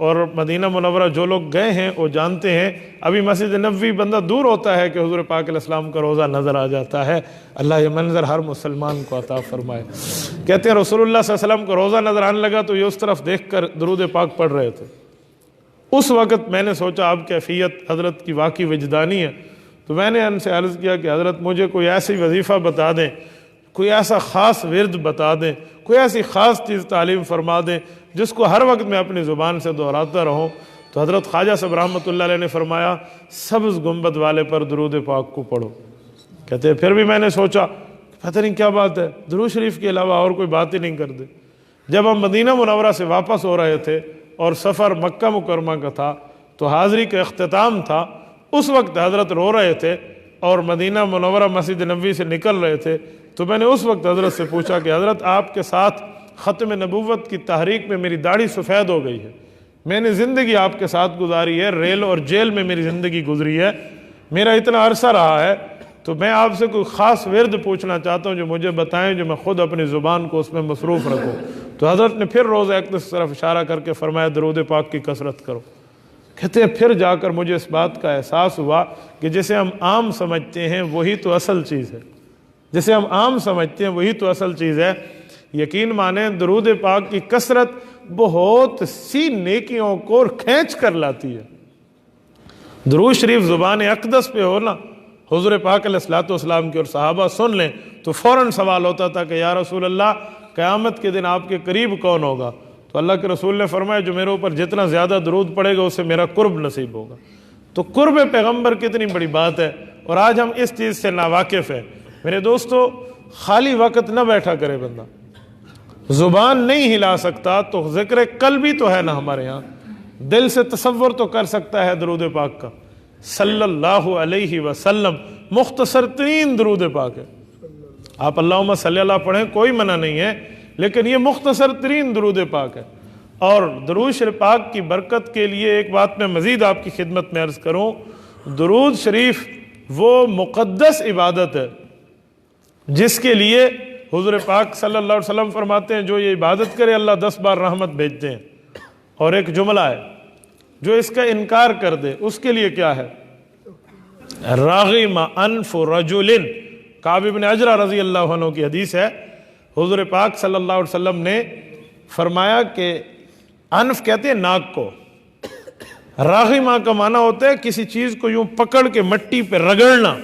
اور مدینہ منورہ جو لوگ گئے ہیں وہ جانتے ہیں، ابھی مسجد نبوی بندہ دور ہوتا ہے کہ حضور پاک علیہ السلام کا روزہ نظر آ جاتا ہے۔ اللہ یہ منظر ہر مسلمان کو عطا فرمائے۔ کہتے ہیں رسول اللہ صلی اللہ علیہ وسلم کو روزہ نظر آنے لگا تو یہ اس طرف دیکھ کر درود پاک پڑھ رہے تھے۔ اس وقت میں نے سوچا اب کیفیت حضرت کی واقعی وجدانی ہے، تو میں نے ان سے عرض کیا کہ حضرت مجھے کوئی ایسی وظیفہ بتا دیں، کوئی ایسا خاص ورد بتا دیں، کوئی ایسی خاص چیز تعلیم فرما دیں جس کو ہر وقت میں اپنی زبان سے دہراتا رہوں۔ تو حضرت خواجہ صاحب رحمۃ اللہ علیہ نے فرمایا سبز گنبد والے پر درود پاک کو پڑھو۔ کہتے ہیں پھر بھی میں نے سوچا پتہ نہیں کیا بات ہے، درود شریف کے علاوہ اور کوئی بات ہی نہیں کرتے۔ جب ہم مدینہ منورہ سے واپس ہو رہے تھے اور سفر مکہ مکرمہ کا تھا تو حاضری کا اختتام تھا، اس وقت حضرت رو رہے تھے اور مدینہ منورہ مسجد نبوی سے نکل رہے تھے، تو میں نے اس وقت حضرت سے پوچھا کہ حضرت آپ کے ساتھ ختم نبوت کی تحریک میں میری داڑھی سفید ہو گئی ہے، میں نے زندگی آپ کے ساتھ گزاری ہے، ریل اور جیل میں میری زندگی گزری ہے، میرا اتنا عرصہ رہا ہے، تو میں آپ سے کوئی خاص ورد پوچھنا چاہتا ہوں جو مجھے بتائیں، جو میں خود اپنی زبان کو اس میں مصروف رکھوں۔ تو حضرت نے پھر روزہ اقدس کی طرف اشارہ کر کے فرمایا درود پاک کی کثرت کرو۔ کہتے ہیں پھر جا کر مجھے اس بات کا احساس ہوا کہ جسے ہم عام سمجھتے ہیں وہی تو اصل چیز ہے، جسے ہم عام سمجھتے ہیں وہی تو اصل چیز ہے۔ یقین مانیں درود پاک کی کثرت بہت سی نیکیوں کو کھینچ کر لاتی ہے۔ درود شریف زبان اقدس پہ ہو نا، حضور پاک علیہ الصلوۃ والسلام کے اور صحابہ سن لیں تو فوراً سوال ہوتا تھا کہ یا رسول اللہ قیامت کے دن آپ کے قریب کون ہوگا؟ تو اللہ کے رسول نے فرمایا جو میرے اوپر جتنا زیادہ درود پڑے گا اسے میرا قرب نصیب ہوگا۔ تو قرب پیغمبر کتنی بڑی بات ہے، اور آج ہم اس چیز سے ناواقف ہیں۔ میرے دوستو خالی وقت نہ بیٹھا کرے بندہ، زبان نہیں ہلا سکتا تو ذکر قلبی تو ہے نا ہمارے ہاں، دل سے تصور تو کر سکتا ہے درود پاک کا۔ صلی اللہ علیہ وسلم مختصر ترین درود پاک ہے، آپ اللہم صلی اللہ پڑھیں کوئی منع نہیں ہے، لیکن یہ مختصر ترین درود پاک ہے۔ اور درود شریف پاک کی برکت کے لیے ایک بات میں مزید آپ کی خدمت میں عرض کروں، درود شریف وہ مقدس عبادت ہے جس کے لیے حضور پاک صلی اللہ علیہ وسلم فرماتے ہیں جو یہ عبادت کرے اللہ 10 بار رحمت بھیجتے ہیں، اور ایک جملہ ہے جو اس کا انکار کر دے اس کے لیے کیا ہے؟ راغم انف رجل، کعب بن عجرہ رضی اللہ عنہ کی حدیث ہے، حضور پاک صلی اللہ علیہ وسلم نے فرمایا کہ انف کہتے ہیں ناک کو، راغمہ کا معنی ہوتا ہے کسی چیز کو یوں پکڑ کے مٹی پہ رگڑنا۔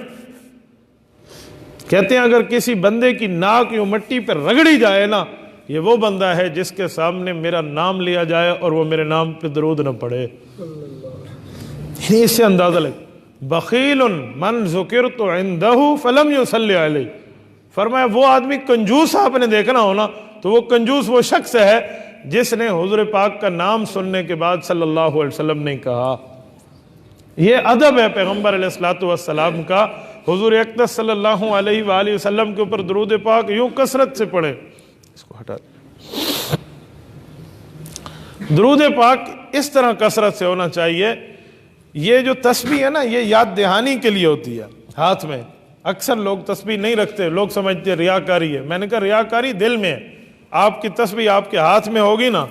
کہتے ہیں اگر کسی بندے کی ناک یوں مٹی پہ رگڑی جائے نا، یہ وہ بندہ ہے جس کے سامنے میرا نام لیا جائے اور وہ میرے نام پہ درود نہ پڑھے۔ اس سے اندازہ لگ بخیل من ذکرت عندہ فلم یصلی علیہ، فرمایا وہ آدمی کنجوس آپ نے دیکھنا ہونا تو وہ کنجوس وہ شخص ہے جس نے حضور پاک کا نام سننے کے بعد صلی اللہ علیہ وسلم نے کہا۔ یہ ادب ہے پیغمبر علیہ الصلوۃ والسلام کا، حضور اقدس صلی اللہ علیہ وآلہ وسلم کے اوپر درود پاک یوں کثرت سے پڑھے۔ اس کو ہٹا درود پاک اس طرح کثرت سے ہونا چاہیے۔ یہ جو تسبیح ہے نا یہ یاد دہانی کے لیے ہوتی ہے ہاتھ میں، اکثر لوگ تسبیح نہیں رکھتے، لوگ سمجھتے ہیں ریاکاری ہے۔ میں نے کہا ریاکاری دل میں ہے، آپ کی تسبیح آپ کے ہاتھ میں ہوگی نا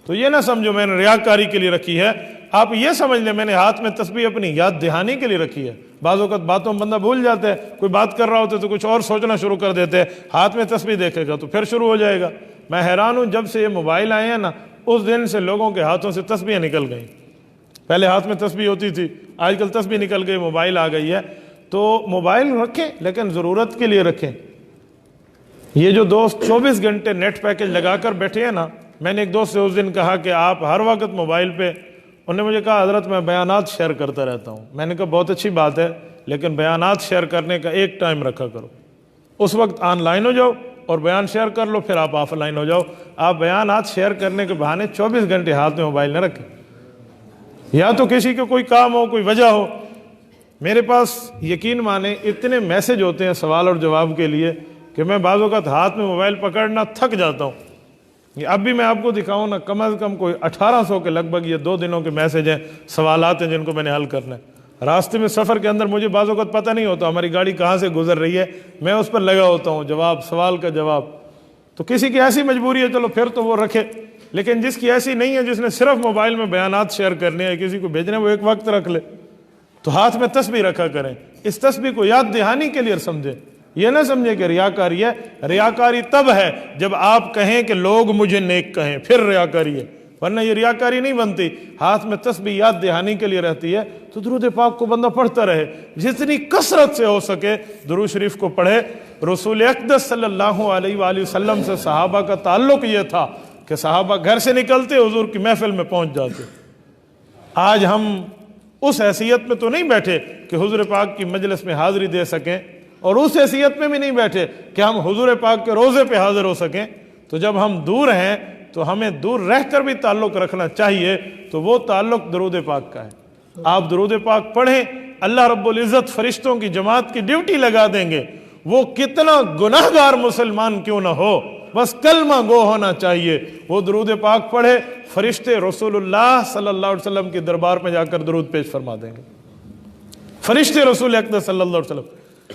تو یہ نہ سمجھو میں نے ریاکاری کے لیے رکھی ہے، آپ یہ سمجھ لیں میں نے ہاتھ میں تسبیح اپنی یاد دہانی کے لیے رکھی ہے۔ بعض اوقات باتوں میں بندہ بھول جاتا ہے، کوئی بات کر رہا ہوتا ہے تو کچھ اور سوچنا شروع کر دیتے ہیں، ہاتھ میں تسبیح دیکھے گا تو پھر شروع ہو جائے گا۔ میں حیران ہوں جب سے یہ موبائل آئے ہیں نا اس دن سے لوگوں کے ہاتھوں سے تسبیحیں نکل گئیں۔ پہلے ہاتھ میں تسبیح ہوتی تھی، آج کل تسبیح نکل گئی، موبائل آ گئی ہے۔ تو موبائل رکھیں لیکن ضرورت کے لیے رکھیں۔ یہ جو دوست 24 گھنٹے نیٹ پیکج لگا کر بیٹھے ہیں نا، میں نے ایک دوست سے اس دن کہا کہ آپ ہر وقت موبائل پہ، انہوں نے مجھے کہا حضرت میں بیانات شیئر کرتا رہتا ہوں۔ میں نے کہا بہت اچھی بات ہے لیکن بیانات شیئر کرنے کا ایک ٹائم رکھا کرو، اس وقت آن لائن ہو جاؤ اور بیان شیئر کر لو، پھر آپ آف لائن ہو جاؤ۔ آپ بیانات شیئر کرنے کے بہانے 24 گھنٹے ہاتھ میں موبائل نہ رکھیں، یا تو کسی کو کوئی کام ہو، کوئی وجہ ہو۔ میرے پاس یقین مانیں اتنے میسج ہوتے ہیں سوال اور جواب کے لیے کہ میں بعض اوقات ہاتھ میں موبائل پکڑنا تھک جاتا ہوں۔ اب بھی میں آپ کو دکھاؤں نا، کم از کم کوئی 1800 کے لگ بھگ یہ 2 دنوں کے میسج ہیں، سوالات ہیں جن کو میں نے حل کرنا ہے۔ راستے میں سفر کے اندر مجھے بعض اوقات پتہ نہیں ہوتا ہماری گاڑی کہاں سے گزر رہی ہے، میں اس پر لگا ہوتا ہوں، جواب سوال کا جواب۔ تو کسی کی ایسی مجبوری ہے چلو پھر تو وہ رکھے، لیکن جس کی ایسی نہیں ہے، جس نے صرف موبائل میں بیانات شیئر کرنے ہیں، کسی کو بھیجنے، وہ ایک وقت رکھ لے، تو ہاتھ میں تسبیح رکھا کریں، اس تسبیح کو یاد دہانی کے لیے سمجھیں، یہ نہ سمجھے کہ ریاکاری ہے۔ ریاکاری تب ہے جب آپ کہیں کہ لوگ مجھے نیک کہیں، پھر ریاکاری ہے، ورنہ یہ ریاکاری نہیں بنتی۔ ہاتھ میں تسبیح یاد دہانی کے لیے رہتی ہے، تو درود پاک کو بندہ پڑھتا رہے، جتنی کثرت سے ہو سکے درود شریف کو پڑھے۔ رسول اقدس صلی اللہ علیہ وآلہ وسلم سے صحابہ کا تعلق یہ تھا کہ صحابہ گھر سے نکلتے حضور کی محفل میں پہنچ جاتے۔ آج ہم اس حیثیت میں تو نہیں بیٹھے کہ حضور پاک کی مجلس میں حاضری دے سکیں، اور اس حیثیت میں بھی نہیں بیٹھے کہ ہم حضور پاک کے روضے پہ حاضر ہو سکیں۔ تو جب ہم دور ہیں تو ہمیں دور رہ کر بھی تعلق رکھنا چاہیے، تو وہ تعلق درود پاک کا ہے۔ آپ درود پاک پڑھیں، اللہ رب العزت فرشتوں کی جماعت کی ڈیوٹی لگا دیں گے، وہ کتنا گناہگار مسلمان کیوں نہ ہو، بس کلمہ گو ہونا چاہیے، وہ درود پاک پڑھے، فرشتے رسول اللہ صلی اللہ علیہ وسلم کے دربار میں جا کر درود پیش فرما دیں گے۔ فرشتے رسول اقدس صلی اللہ علیہ وسلم۔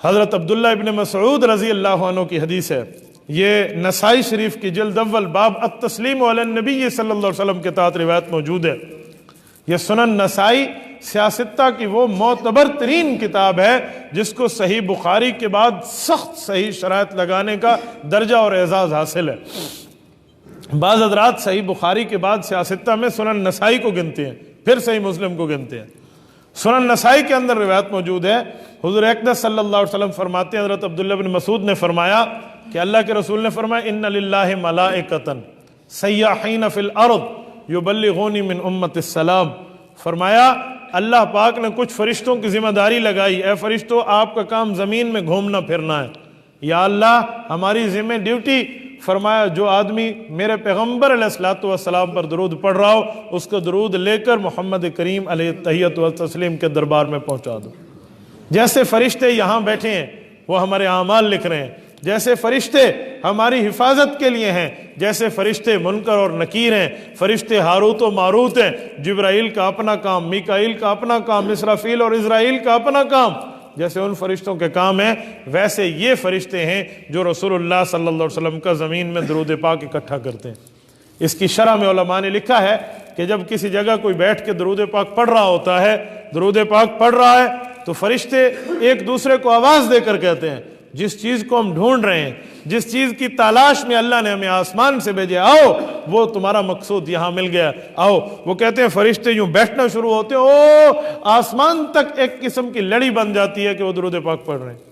حضرت عبداللہ ابن مسعود رضی اللہ عنہ کی حدیث ہے، یہ نسائی شریف کی جلد اول باب التسلیم علی النبی صلی اللہ علیہ وسلم کے تحت روایت موجود ہے۔ یہ سنن نسائی سیاستہ کی وہ معتبر ترین کتاب ہے جس کو صحیح بخاری کے بعد سخت صحیح شرائط لگانے کا درجہ اور اعزاز حاصل ہے۔ بعض حضرات صحیح بخاری کے بعد سیاستہ میں سنن نسائی کو گنتے ہیں، پھر صحیح مسلم کو گنتے ہیں۔ سنن نسائی کے اندر روایت موجود ہے، حضور اقدس صلی اللہ علیہ وسلم فرماتے ہیں، حضرت عبداللہ بن مسعود نے فرمایا کہ اللہ کے رسول نے فرمایا ان للہ ملائکۃ سیاحین فی الارض یبلغونی من امت السلام، فرمایا اللہ پاک نے کچھ فرشتوں کی ذمہ داری لگائی، اے فرشتوں آپ کا کام زمین میں گھومنا پھرنا ہے، یا اللہ ہماری ذمہ ڈیوٹی، فرمایا جو آدمی میرے پیغمبر علیہ الصلوۃ والسلام پر درود پڑھ رہا ہو اس کو درود لے کر محمد کریم علیہ التحیۃ والتسلیم کے دربار میں پہنچا دو۔ جیسے فرشتے یہاں بیٹھے ہیں وہ ہمارے اعمال لکھ رہے ہیں، جیسے فرشتے ہماری حفاظت کے لیے ہیں، جیسے فرشتے منکر اور نکیر ہیں، فرشتے ہاروت و ماروت ہیں، جبرائیل کا اپنا کام، میکائیل کا اپنا کام، اسرافیل اور اسرائیل کا اپنا کام، جیسے ان فرشتوں کے کام ہیں ویسے یہ فرشتے ہیں جو رسول اللہ صلی اللہ علیہ وسلم کا زمین میں درود پاک اکٹھا کرتے ہیں۔ اس کی شرح میں علماء نے لکھا ہے کہ جب کسی جگہ کوئی بیٹھ کے درود پاک پڑھ رہا ہوتا ہے، درود پاک پڑھ رہا ہے تو فرشتے ایک دوسرے کو آواز دے کر کہتے ہیں جس چیز کو ہم ڈھونڈ رہے ہیں، جس چیز کی تلاش میں اللہ نے ہمیں آسمان سے بھیجے، آؤ وہ تمہارا مقصود یہاں مل گیا، آؤ۔ وہ کہتے ہیں فرشتے یوں بیٹھنا شروع ہوتے ہیں، او آسمان تک ایک قسم کی لڑی بن جاتی ہے کہ وہ درود پاک پڑھ رہے ہیں۔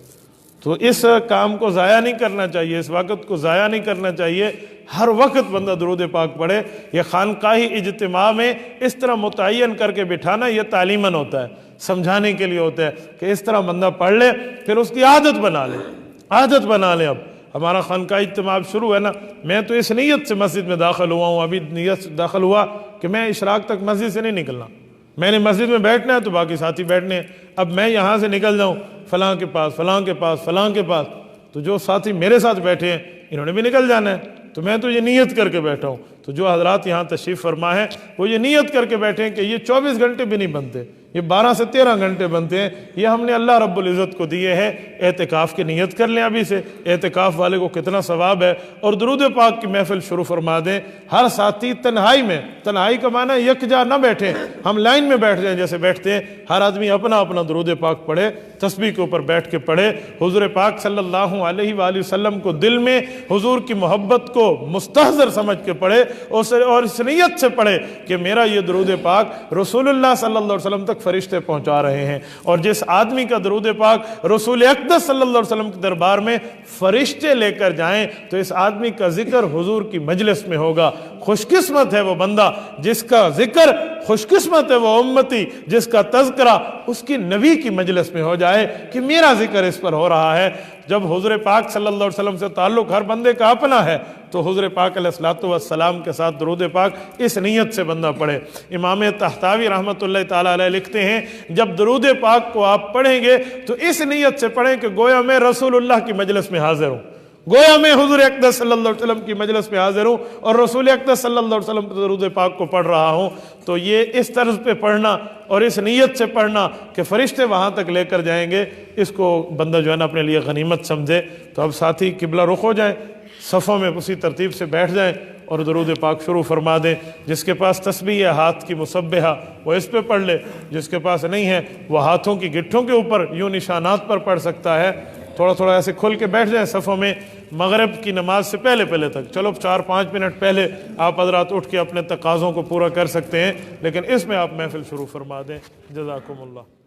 تو اس کام کو ضائع نہیں کرنا چاہیے، اس وقت کو ضائع نہیں کرنا چاہیے، ہر وقت بندہ درود پاک پڑھے۔ یہ خانقاہی اجتماع میں اس طرح متعین کر کے بٹھانا یہ تعلیماً ہوتا ہے، سمجھانے کے لیے ہوتا ہے کہ اس طرح بندہ پڑھ لے، پھر اس کی عادت بنا لے، عادت بنا لے۔ اب ہمارا خانقاہی اجتماع شروع ہے نا، میں تو اس نیت سے مسجد میں داخل ہوا ہوں، ابھی نیت سے داخل ہوا کہ میں اشراق تک مسجد سے نہیں نکلنا، میں نے مسجد میں بیٹھنا ہے تو باقی ساتھی بیٹھنے ہیں، اب میں یہاں سے نکل جاؤں فلاں کے پاس، فلاں کے پاس، فلاں کے پاس، تو جو ساتھی میرے ساتھ بیٹھے ہیں انہوں نے بھی نکل جانا ہے، تو میں تو یہ نیت کر کے بیٹھا ہوں۔ تو جو حضرات یہاں تشریف فرما ہے وہ یہ نیت کر کے بیٹھے ہیں کہ یہ 24 گھنٹے بھی نہیں بنتے، یہ 12 سے 13 گھنٹے بنتے ہیں، یہ ہم نے اللہ رب العزت کو دیے ہیں۔ اعتکاف کی نیت کر لیں ابھی سے، اعتکاف والے کو کتنا ثواب ہے، اور درود پاک کی محفل شروع فرما دیں۔ ہر ساتھی تنہائی میں، تنہائی کا معنی ہے یکجا نہ بیٹھیں، ہم لائن میں بیٹھ جائیں جیسے بیٹھتے ہیں، ہر آدمی اپنا اپنا درود پاک پڑھے، تسبیح کے اوپر بیٹھ کے پڑھے، حضور پاک صلی اللہ علیہ وآلہ وسلم کو دل میں حضور کی محبت کو مستحضر سمجھ کے پڑھے، اور اس نیت سے پڑھے کہ میرا یہ درود پاک رسول اللہ صلی اللہ علیہ وسلم تک فرشتے پہنچا رہے ہیں، اور جس آدمی کا درود پاک رسول اقدس صلی اللہ علیہ وسلم کے دربار میں فرشتے لے کر جائیں تو اس آدمی کا ذکر حضور کی مجلس میں ہوگا۔ خوش قسمت ہے وہ بندہ جس کا ذکر، خوش قسمت ہے وہ امتی جس کا تذکرہ اس کی نبی کی مجلس میں ہو جائے کہ میرا ذکر اس پر ہو رہا ہے۔ جب حضور پاک صلی اللہ علیہ وسلم سے تعلق ہر بندے کا اپنا ہے تو حضور پاک علیہ الصلوۃ والسلام کے ساتھ درود پاک اس نیت سے بندہ پڑھے۔ امام طحطاوی رحمۃ اللہ تعالیٰ علیہ لکھتے ہیں جب درود پاک کو آپ پڑھیں گے تو اس نیت سے پڑھیں کہ گویا میں رسول اللہ کی مجلس میں حاضر ہوں، گویا میں حضور اقدس صلی اللہ علیہ وسلم کی مجلس میں حاضر ہوں اور رسول اقدس صلی اللہ علیہ وسلم درود پاک کو پڑھ رہا ہوں۔ تو یہ اس طرز پہ پڑھنا اور اس نیت سے پڑھنا کہ فرشتے وہاں تک لے کر جائیں گے، اس کو بندہ جو ہے نا اپنے لیے غنیمت سمجھے۔ تو اب ساتھی قبلہ رخ ہو جائیں، صفوں میں اسی ترتیب سے بیٹھ جائیں اور درود پاک شروع فرما دیں۔ جس کے پاس تسبیح ہے ہاتھ کی مسبحہ وہ اس پہ پڑھ لے، جس کے پاس نہیں ہے وہ ہاتھوں کی گٹھوں کے اوپر یوں نشانات پر پڑھ سکتا ہے۔ تھوڑا تھوڑا ایسے کھل کے بیٹھ جائیں صفوں میں مغرب کی نماز سے پہلے تک، چلو 4-5 منٹ پہلے آپ حضرات اٹھ کے اپنے تقاضوں کو پورا کر سکتے ہیں، لیکن اس میں آپ محفل شروع فرما دیں۔ جزاکم اللہ۔